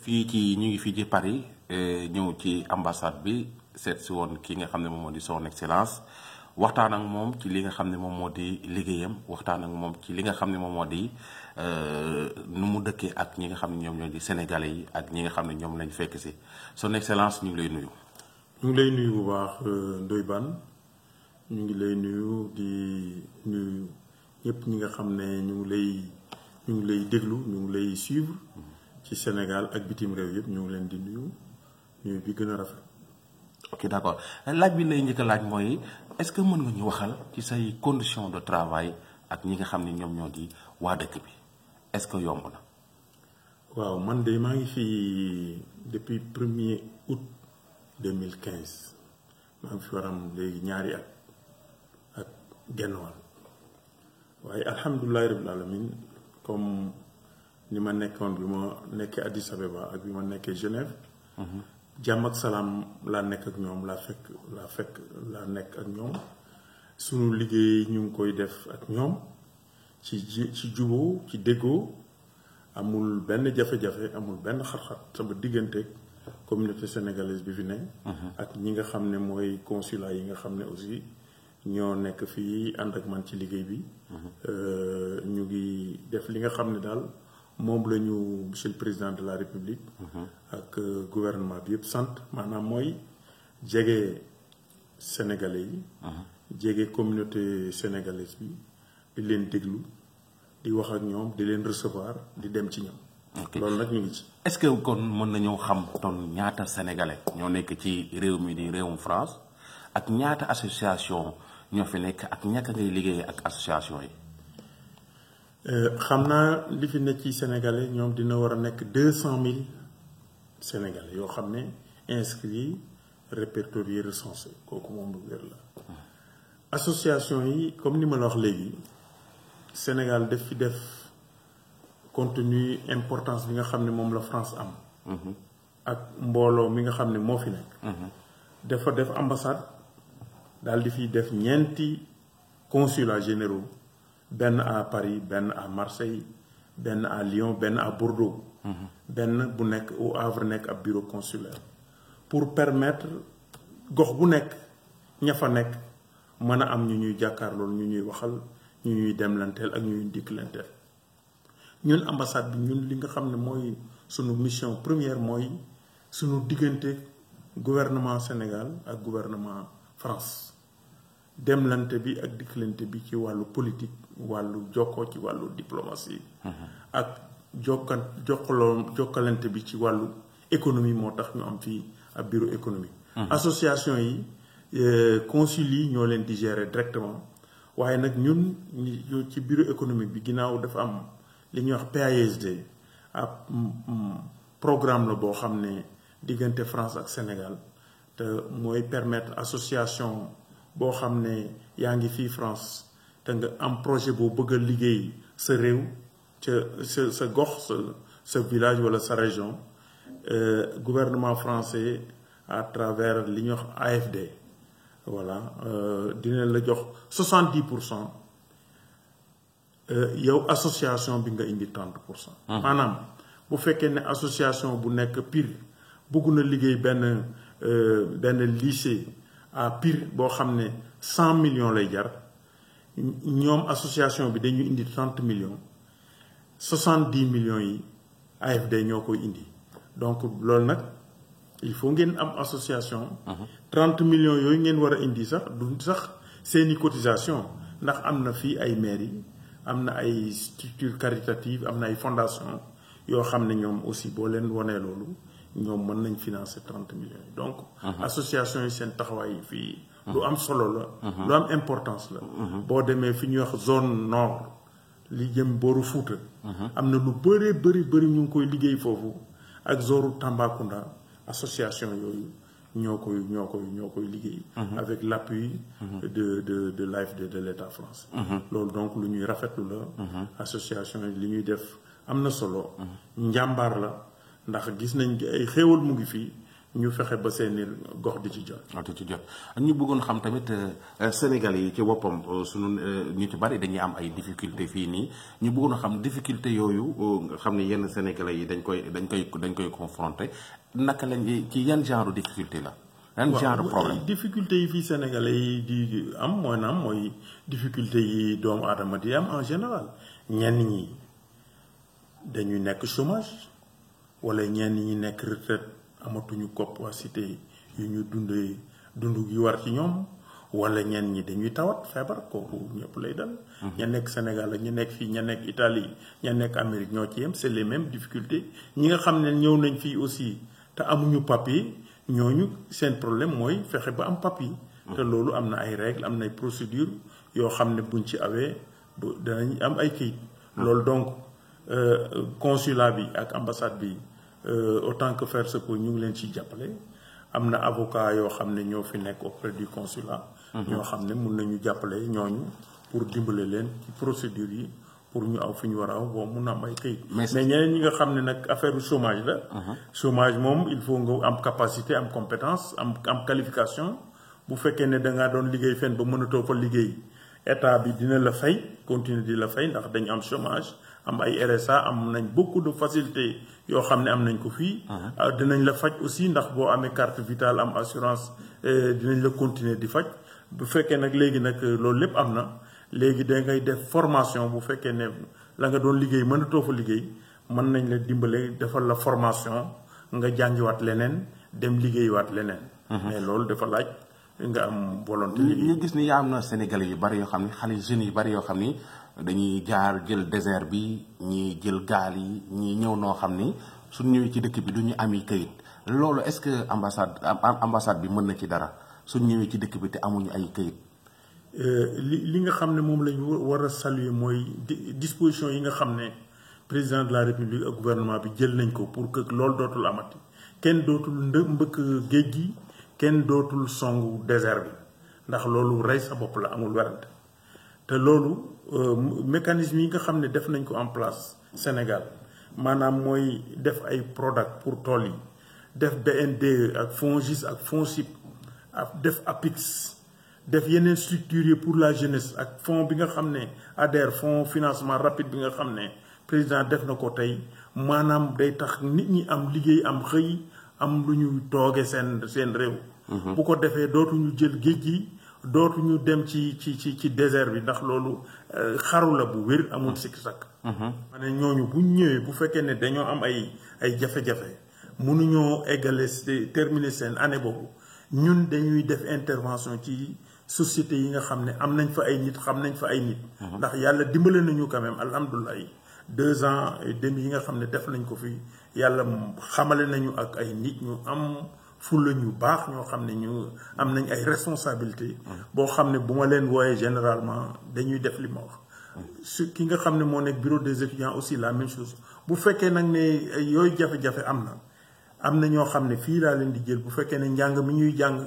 fii ci ñu ngi fii ci Paris ñëw ci ambassade bi seet si woon ki nga xam ne moom moo di son excellence waxtaan ak moom ci li nga xam ne moom moo di liggéeyam waxtaan ak moom ci li nga xam ne moom moo di nu mu dëkkee ak ñi nga xam ne ñoom ñoo di sénégalais yi ak ñi nga xam ne ñoom lañ fekk si son excellence ñu ngi lay nuyu. ñu ngi lay nuyu bu baax Ndoye Bane ñu ngi lay nuyu di nuyu ñëpp ñi nga xam ne ñu ngi lay déglu ñu ngi lay suivre ci Sénégal ak bitim réew yëpp ñu ngi leen di nuyu bi gën a rafet. ok d'accord laaj bi lay njëkk a laaj mooy est-ce que mën nga ñu waxal ci say conditions de travail ak ñi nga xam ne ñoom ñoo di waa dëkk bi est-ce que yomb na. waaw man de maa ngi fii depuis 1er août 2015 maa ngi fi war am léegi ñaari at ak genn wàll waaye alhamdulilahi rabbil alamin comme ni ma nekkoon bi ma nekkee Addis Abeba ak bi ma nekkee Genève. jàmm ak salaam laa nekk ak ñoom laa nekk ak ñoom sunu liggéey ñu ngi koy def ak ñoom ci juboo ci déggoo amul benn jafe-jafe amul benn xat-xat sama diggante communauté sénégalaise bi fi ne ak ñi nga xam ne mooy consulat yi nga xam ne aussi ñoo nekk fii ànd ak man ci liggéey bi ñu ngi def li nga xam ne daal moom la ñu monsieur le président de la république ak gouvernement bi yëpp sant maanaam mooy jege sénégalais yi jege communauté sénégalaise bi di leen déglu di wax ak ñoom di leen recevoir di dem ci ñoom loolu nag ñu ngi ci. est-ce que kon mën nañoo xam ton ñaata sénégalais ñoo nekk ci réew mi di réewum France ak ñaata association ñoo fi nekk ak ñaka ngay liggéey ak association yi. xam naa li fi nekk ci sénégalais ñoom dina war a nekk 200 000 sénégalais yoo xam ne inscrits répertoriés recensés kooku moom lu wér la. association yi comme ni ma la wax léegi Sénégal def fi def compte tenu importance bi nga xam ne moom la France am. ak mbooloo mi nga xam ne moo fi nekk. dafa def ambassade daal di fi def ñeenti consulats généraux. benn à Paris benn à Marseille benn à Lyon benn à Bordeaux. benn bu nekk au Havre nekk ab bureau consulaire pour permettre gox bu nekk ña fa nekk mën a am ñu ñuy jàkkaarlool ñu ñuy waxal ñu ñuy demlanteel ak ñu ñuy dikklanteel ñun ambassade bi ñun li nga xam ne mooy sunu mission première mooy sunu diggante gouvernement Sénégal ak gouvernement France. demlante bi ak dikkalante bi ci wàllu politique wàllu jokkoo ci wàllu diplomatie ak jokkalante bi ci wàllu économie moo tax ñu am fii ab bureau économique. association yi consul yi ñoo leen di gérer directement waaye nag ñun ci bureau économique bi ginnaaw dafa am li ñuy wax PASD ab programme la boo xam ne diggante France ak Sénégal te mooy permettre association boo xam ne yaa ngi fii France te nga am projet boo bëgg a liggéey sa réew ca sa gox sa village wala sa région gouvernement français à travers li ñuy wax AFD voilà dina la jox 70% yow association bi nga indi 30%. maanaam bu fekkee ne association bu nekk Pire bëgg na liggéey benn lycée à Pire boo xam ne 100 millions lay jar ñoom association bi dañu indi 30 millions 70 millions yi AFD ñoo koy indi donc loolu nag il faut ngeen am association. 30 millions yooyu ngeen war a indi sax du sax seeni cotisation ndax am na fii ay mairie am na ay structure caritative am na ay fondation yoo xam ne ñoom aussi boo leen wanee loolu ñoom mën nañ financer 30 millions yi donc association yi seen taxawaay yi fii lu am solo la lu am importance la boo demee fi ñuy wax zone nord li jëm booru Fuuta am na lu bëri ñu ngi koy liggéey foofu ak zoru Tambacounda association yooyu ñoo koy liggéey avec l'appui de l'AFD de l'État français loolu donc lu ñuy rafetlu la association yi li ñuy def am na solo njàmbaar la ndax gis nañ ay xéewal mu ngi fii ñu fexe ba seeni gox di ci jot. ñu bëggoon xam tamit Sénégal yi ci boppam sunu ñu ci bari dañuy am ay difficulté fii nii ñu bëggoon xam difficulté yooyu nga xam ne yenn Sénégalais yi dañ koy confronté naka lañ ci yan genre difficulté la. yan genre problème difficulté yi fii Sénégalais yi di am mooy difficulté yi doomu aadama di am en général ñenn ñi dañuy nekk chômage wala ñenn ñi nekk retraite amatuñu capacité yu ñu dund gi war ci ñoom wala ñenn ñi dañuy tawat feebar kooku ñëpp lay dal. ña nekk Sénégal ak ña nekk fii ña nekk Italie ña nekk Amérique ñoo ci yem c'est les mêmes difficultés ñi nga xam ne ñëw nañ fii aussi te amuñu papier ñooñu seen problème mooy fexe ba am papier. te loolu am na ay règles am na ay procédures yoo xam ne buñ ci awee danañ am ay kayit. loolu donc consulat bi ak ambassade bi. Autant que faire se peut ñu ngi leen ciy jàppale am na avocat yoo xam ne ñoo fi nekk auprès du consulat. ñoo xam ne mun nañu jàppale ñooñu pour dimbale leen ci procédure yi pour ñu aw fi ñu war a aw boo mun a am ay këyit. mais ñeneen ñi nga xam ne nag affaire chômage la. chômage moom il faut nga am capacité am compétence am qualification bu fekkee ne da ngaa doon liggéey fenn ba mënatoo fa liggéey état bi dina la fay continuer di la fay ndax dañ am chômage. am ay RSA am nañ beaucoup de facilité yoo xam ne am nañ ko fii. dinañ la faj aussi ndax boo amee carte vitale am assurance dinañ la continuer di faj bu fekkee nag léegi nag loolu lépp am na léegi da ngay def formation bu fekkee ne la nga doon liggéey mënatoo fa liggéey mën nañ la dimbale defal la formation nga jàngiwaat leneen dem liggéeyiwaat leneen. mais loolu dafa laaj nga am volonté liggéey. ñu gis ni yaa am na Sénégalais yu bari yoo xam ni xale jeunes yu bari yoo xam ni. dañuy jaar jël désert bi ñii jël gaal yi ñii ñëw noo xam ni suñ ñëwee ci dëkk bi du ñu ami këyit loolu est-ce que ambassade bi mën na ci dara suñ ñëwee ci dëkk bi te amuñu ay këyit. li nga xam ne moom lañu war a saluer mooy disposition yi nga xam ne président de la république ak gouvernement bi jël nañ ko pour que loolu dootul amati kenn dootul mbëkk géej gi kenn dootul songu désert bi ndax loolu rey sa bopp la amul werante te loolu. Mécanisme yi nga xam ne def nañ ko en place Sénégal maanaam mooy def ay Prodac pour tool yi def BNDE ak FONGIS ak FONSIP ak def APIX def yeneen structures yi pour la jeunesse ak fonds bi nga xam ne ADER fonds financement rapide bi nga xam ne président def na ko tey maanaam day tax nit ñi am liggéey am xëy am lu ñu tooge seen réew. bu ko defee dootuñu jël géej gi. dootuñu dem ci désert bi ndax loolu xaru la bu wér amul sikki sakk. ma ne ñooñu bu ñëwee bu fekkee ne dañoo am ay jafe-jafe mënuñoo eggale terminer seen année boobu ñun dañuy def intervention ci société yi nga xam ne am nañ fa ay nit xam nañ fa ay nit. ndax yàlla dimbale nañu quand même alhamdulilah 2 ans et demi yi nga xam ne def nañ ko fi yàlla xamale nañu ak ay nit ñu am. fulla ñu baax ñoo xam ne ñu am nañ ay responsabilité boo xam ne bu ma leen wooyee généralement dañuy def li ma wax su ki nga xam ne moo nekk bureau des étudiants aussi la même chose bu fekkee nag ne yooyu jafe-jafe am na ñoo xam ne fii laa leen di jël bu fekkee ne njàng mi ñuy jàng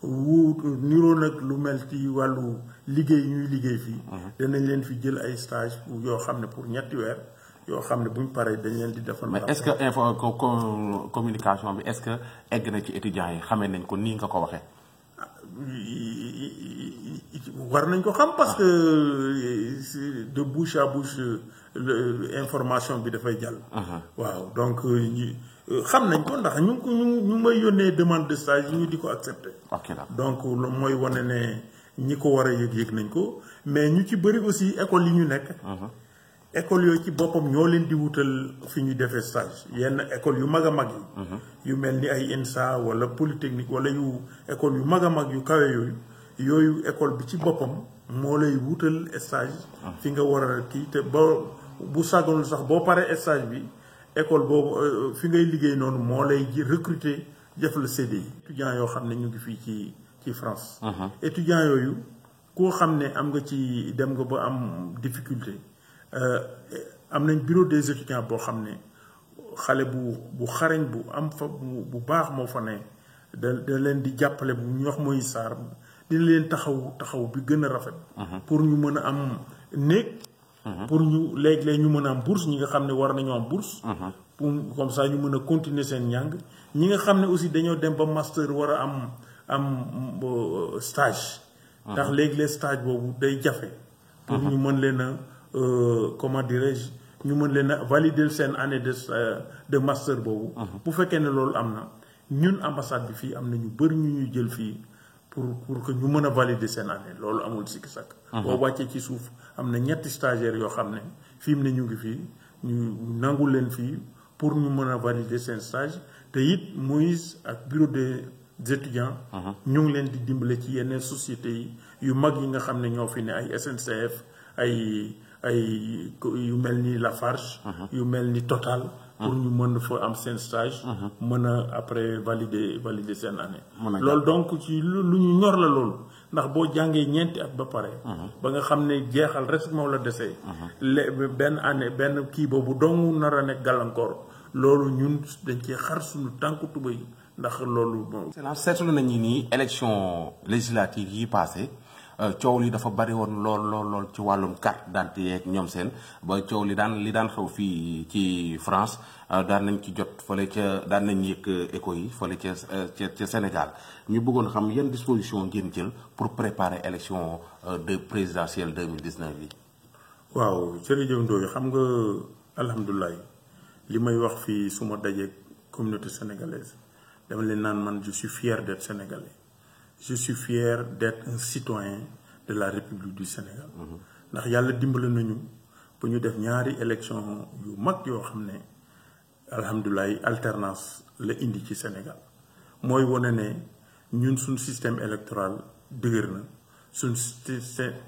niroo nag lu mel ci wàllu liggéey ñuy liggéey fii danañ leen fi jël ay stage yoo xam ne pour 3 weer yoo xam ne bu ñu paree dañ leen di defal. mais est-ce que communication bi est-ce que egg na ci étudiants yi xamee nañ ko nii nga ko waxee. war nañ ko xam parce que de bouche à bouche information bi dafay jàll. waaw donc xam nañ ko ndax ñu may yónnee demande de stage yi ñu di ko accepter. donc mooy wane ne ñi ko war a yëg nañ ko mais ñu ci bëri aussi école yi ñu nekk. école yooyu ci boppam ñoo leen di wutal fi ñu defee stage yenn école yu mag a mag yi. yu mel ni ay INSA wala polytechnique wala yu école yu mag a mag yu kawe yooyu école bi ci boppam moo lay wutal stage. fi nga war a kii te bu sàgganul sax boo paree stage bi école boobu fi ngay liggéey noonu moo lay recruter def la CDI. étudiants yoo xam ne ñu ngi fii ci France. étudiants yooyu koo xam ne am nga ci dem nga ba am difficulté. am nañ bureau des étudiants boo xam ne xale bu xarañ bu am fa bu baax moo fa ne da leen di jàppale bu ñu wax mooy saar dina leen taxaw bi gën a rafet. pour ñu mën a am néeg. pour ñu léeg-léeg ñu mën a am bourse ñi nga xam ne war nañoo am bourse. pour comme ça ñu mën a continuer seen njàng ñi nga xam ne aussi dañoo dem ba master war a am stage. ndax léegi les stage boobu day jafe. pour ñu mën leen a comment dirais-je ñu mën leen a valider seen année de master boobu. bu fekkee ne loolu am na ñun ambassade bi fii am na ñu bëri ñu ñuy jël fii pour que ñu mën a valider seen année loolu amul sikki sakk. boo wàccee ci suuf am na ñetti stagiaires yoo xam ne fi mu ne ñu ngi fii ñu nangul leen fii pour ñu mën a valider seen stage te it Moïse ak bureau des étudiants. ñu ngi leen di dimbale ci yeneen sociétés yi yu mag yi nga xam ne ñoo fi ne ay SNCF ay yu mel ni Lafarge. yu mel ni Total. pour ñu mën fa am seen stage. mën a après valider seen année. loolu donc ci lu ñu ñor la loolu ndax boo jàngee ñeenti at ba pare. ba nga xam ne jeexal rek moo la desee. benn année benn kii boobu dong nar a nekk gàllankoor loolu ñun dañ cee xar suñu tànku tuba yi ndax loolu. seetlu nañu ni élection législative yi passé coow li dafa bari woon lool ci wàllum carte d'identité yeeg ñoom seen ba coow li daan xew fii ci France daan nañ ci jot fële ca daan nañ yëg écho yi fële ca Sénégal ñu bëggoon xam yan disposition ngeen jël pour préparer élection de présidentielle 2019 yi. waaw jërëjëf Ndoye xam nga alhamdulilah li may wax fii su ma dajee communauté sénégalaise dama leen naan man je suis fier d'être sénégalais. Je suis fier d'être un citoyen de la République du Sénégal. ndax yàlla dimbali nañu ba ñu def ñaari élection yu mag yoo xam ne alhamdulilah alternance la indi ci Sénégal mooy wane ne ñun suñ système électoral dëgër na suñ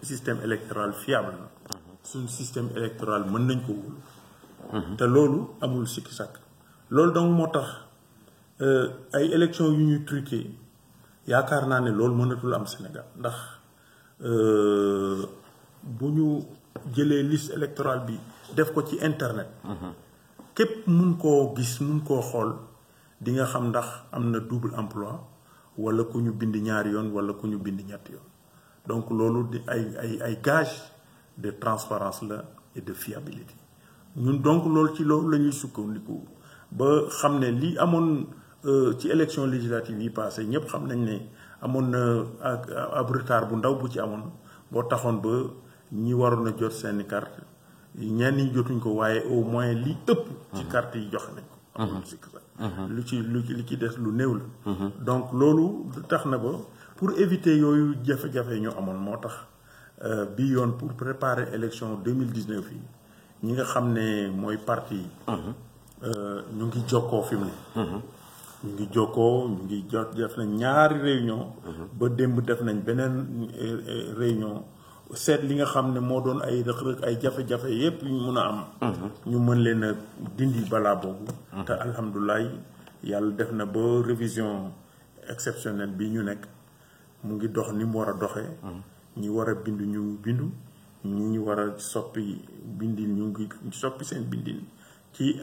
système électoral fiable na suñ système électoral mën nañ ko wóolu te loolu amul sikki sàkk loolu donc moo tax ay élection yu ñuy truqué yaakaar naa ne loolu mënatul am Sénégal ndax bu ñu jëlee liste électorale bi def ko ci internet. képp mun koo gis mun koo xool di nga xam ndax am na double emploi wala ku ñu bind ñaari yoon wala ku ñu bind ñetti yoon donc loolu di ay gage de transparence la et de fiabilité ñun donc loolu ci loolu la ñuy sukkandiku ba xam ne li amoon. ci élection législative yi passé ñëpp xam nañ ne amoon na ab retard bu ndaw bu ci amoon boo taxoon ba ñi waroon a jot seeni carte ñenn ñi jotuñ ko waaye au moins li ëpp ci carte yi joxe nañ ko amul sikk sax li ci des lu néew la donc loolu tax na ba pour éviter yooyu jafe-jafe ñu amoon moo tax bi yoon pour préparer élection 2019 yi ñi nga xam ne mooy parti yi ñu ngi jokkoo fi mu ne ñu ngi jokkoo ñu ngi jot def nañ ñaari réunion ba démb def nañ beneen réunion seet li nga xam ne moo doon ay rëq-rëq ay jafe-jafe yépp yu ñu mun a am ñu mën leen a dindi balaa boobu te alhamdulilah yàlla def na ba révision exceptionnelle bi ñu nekk mu ngi dox ni mu war a doxee ñi war a bindu ñu ngi bindu ñi war a soppi bindin ñu ngi soppi seen bindin ci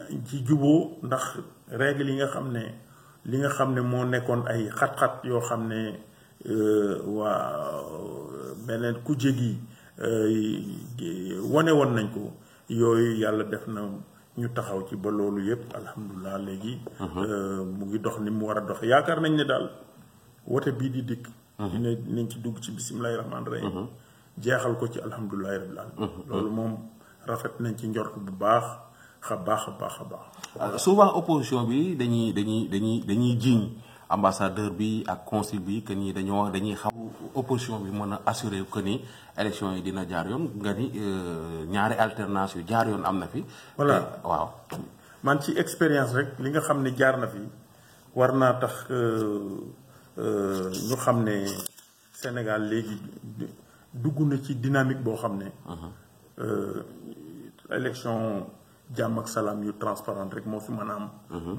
juboo ndax règle yi nga xam ne moo nekkoon ay xat-xat yoo xam ne waa beneen kujje gi wane woon nañ ko yooyu yàlla def na ñu taxaw ci ba loolu yépp alhamdulilah léegi mu ngi dox ni mu war a dox yaakaar nañ ne daal wote bii di dikk dinañ ci dugg ci bisimilahi rahmaani rahim jeexal ko ci alhamdulilahi rabbil alamin loolu moom rafet nañ ci njort bu baax a baax. souvent opposition bi dañuy jiiñ ambassadeur bi ak consul bi que ni dañuy xam opposition bi mën a assurer que ni élection yi dina jaar yoon nga ni ñaari alternance yu jaar yoon am na fi. voilà waaw. man ci expérience rek li nga xam ne jaar na fi war naa tax ñu xam ne Sénégal léegi dugg na ci dynamique boo xam ne. élection. jàmm ak salaam yu transparente rek moo fi mën a am.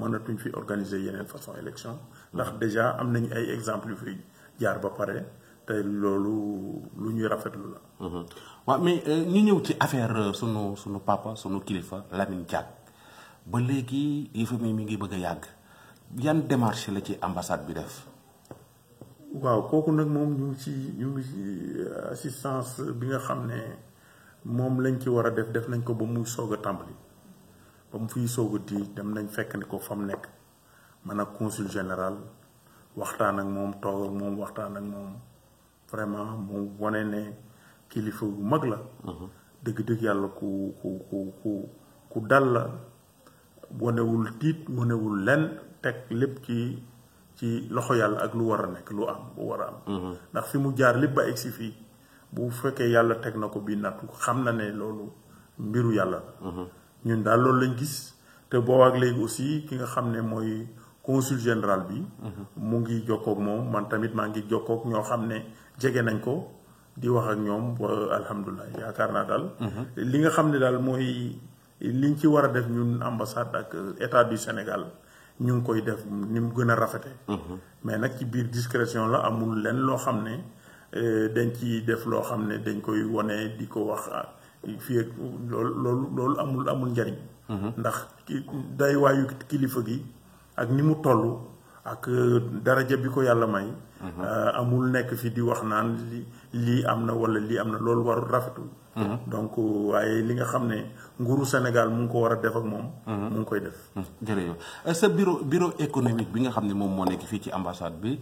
mënatuñ fi organiser yeneen façon élection ndax déjà am nañu ay exemples yu fi jaar ba pare te loolu lu ñuy rafetlu la. waaw mais ñu ñëw ci affaire sunu papa sunu kilifa Lamine Diack ba léegi yëfa mi ngi bëgg a yàgg yan démarche la ci ambassade bi def. waaw kooku nag moom ñu ngi ci assistance bi nga xam ne moom lañ ci war a def nañ ko ba muy soog a tàmbali. ba mu fiy soog a di dem nañ fekk ni ko fa mu nekk man ak consul général waxtaan ak moom toog ak moom waxtaan ak moom vraiment mu wane ne kilifa bu mag la. dëgg-dëgg yàlla ku dal la wanewul tiit wanewul lenn teg lépp ci loxo yàlla ak lu war a nekk lu am bu war a am. ndax fi mu jaar lépp ba egsi fii bu fekkee yàlla teg na ko bii nattu xam na ne loolu mbiru yàlla la. ñun daal loolu lañ gis te boobaak léegi aussi ki nga xam ne mooy consul général bi. mu ngi jokkoog moom man tamit maa ngi jokkoog ñoo xam ne jege nañ ko di wax ak ñoom ba alhamdulilah yaakaar naa daal. li nga xam ne daal mooy liñ ci war a def ñun ambassade ak état du Sénégal ñu ngi koy def ni mu gën a rafete mais nag ci biir discrétion la amul lenn loo xam ne dañ ci def loo xam ne dañ koy wone di ko wax fii ak loolu amul njariñ. ndax day waayu kilifa gi ak ni mu toll ak daraja bi ko yàlla may. amul nekk fi di wax naan lii am na wala lii am na loolu warul rafetul. donc waaye li nga xam ne nguuru Sénégal mu ngi ko war a def ak moom. mu ngi koy def. jërëjëf sa bureau économique bi nga xam ne moom moo nekk fii ci ambassade bi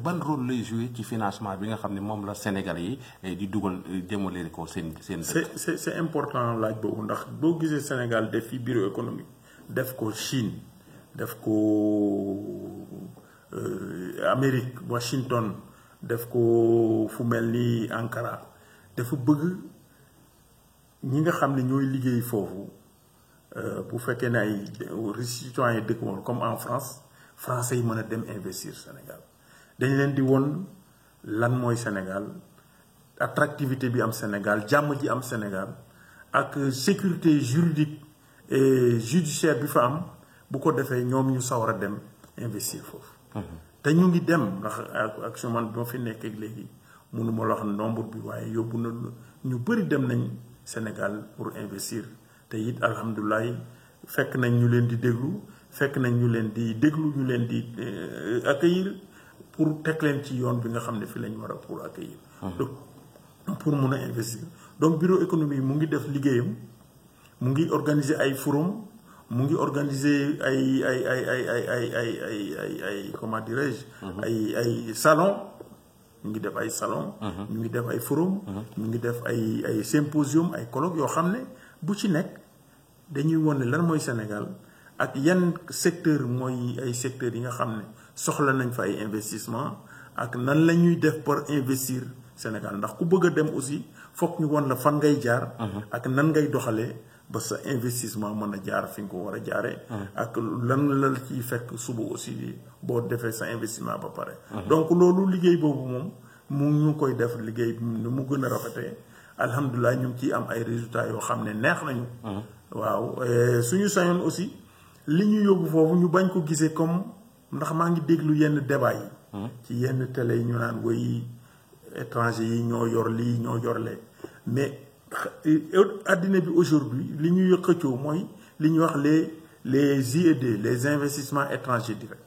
ban rôle lay joué ci financement bi nga xam ne moom la Sénégal yi di dugal jëmale ko seen. c'est important laaj boobu ndax boo gisee Sénégal def fi bureau économique def ko Chine def ko Amérique Washington def ko fu mel ni Ankara dafa bëgg ñi nga xam ne ñooy liggéey foofu bu fekkee ne ay citoyens dëkk woon comme en France français yi mën a dem investir Sénégal dañ leen di woon lan mooy Sénégal attractivité bi am Sénégal jàmm ji am Sénégal ak sécurité juridique et judiciaire bi fa am bu ko defee ñoom ñu sawar a dem investir foofu. te ñu ngi dem ndax ak su man bi ma fi nekk ak léegi mënuma la wax nombre bi waaye yóbbu na ñu bëri dem nañ Sénégal pour investir te it alhamdulilah fekk nañ ñu leen di déglu fekk nañ ñu leen di déglu ñu leen di accueillir pour teg leen ci yoon bi nga xam ne fi lañ war a pour accueillir. donc pour mun a investir donc bureau économique mu ngi def liggéeyam mu ngi organiser ay forum mu ngi organiser ay comment dirais-je. ay salon ñu ngi def ay salon ñu ngi def ay forum ñu ngi def ay symposium ay colloque yoo xam ne bu ci nekk dañuy wone lan mooy Sénégal ak yan secteur mooy ay secteurs yi nga xam ne soxla nañ fa ay investissement ak nan la ñuy def pour investir Sénégal ndax ku bëgg a dem aussi foog ñu won la fan ngay jaar ak nan ngay doxalee ba sa investissement mën a jaar fi nga ko war a jaaree ak lan la ciy fekk suba aussi boo defee sa investissement ba pare donc loolu liggéey boobu moom mu ñu koy def liggéey ni mu gën a rafetee alhamdulilah ñu ngi ciy am ay résultats yoo xam ne neex nañu waaw suñu sañoon aussi li ñu yóbbu foofu ñu bañ ko gisee comme ndax maa ngi déglu yenn débat yi ci yenn télé yi ñu naan woy étranger yi ñoo yor lii ñoo yor lee mais àddina bi aujourd'hui li ñuy xëccoo mooy li ñuy wax les IED les investissements étrangers directs